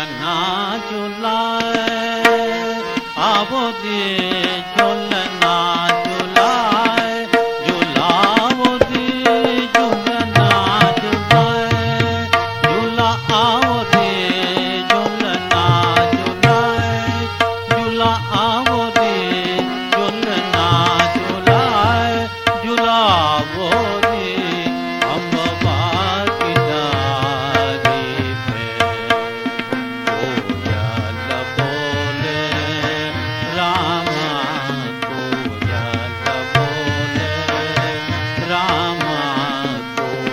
झूलना झूलाए आवो दे झूलना झूलाए झूलावो दे झूलना झूलाए झूला आवो दे झूलना झूलाए झूला आवो दे झूलना झूलाए झूलावो दे अम्बा की डाली पे कोयल बोले रामा कोयल बोले रामा कोयल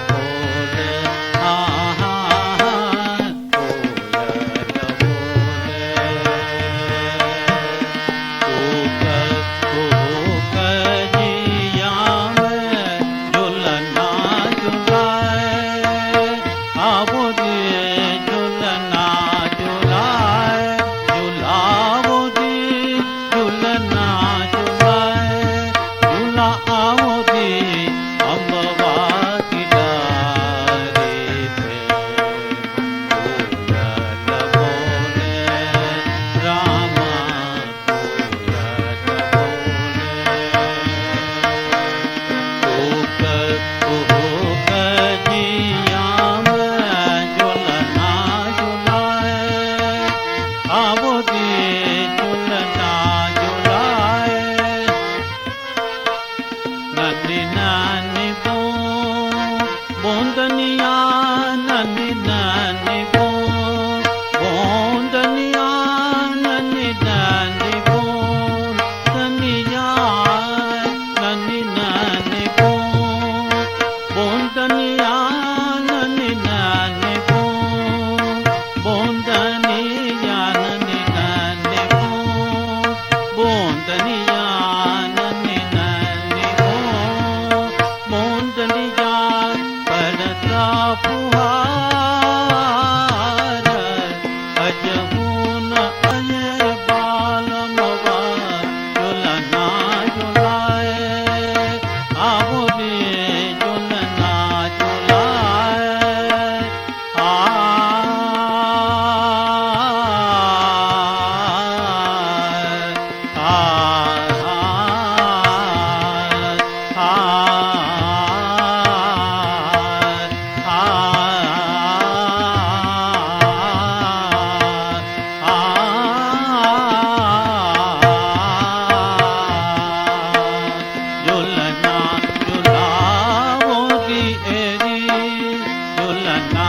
बोले आहा कोयल बोले कूक जिया में झूलना झूलाए आवो दे झूलना झूलाए झूलावो दे झूलना झूलाए झूला आवो दे अम्बा की डाली पे कोयल बोले रामा कोयल बोले कूक जिया में झूलना झूलाए आवो दे झूलना झूलाए नन्ही नानी बूंदनिया नन्ही नानी बूंदनिया नन्ही नानी बूंदनिया नन्ही नानी बूंदनिया नन्ही नानी बूंदनिया नन्ही नानी बूंदनिया नन्ही नानी बूंदनिया पड़ता फुहार अजहून अजय बाल मवा झूलना झूलाए आवो दे झूलना झूलाए झूलना झूलावो दी एरी झूलना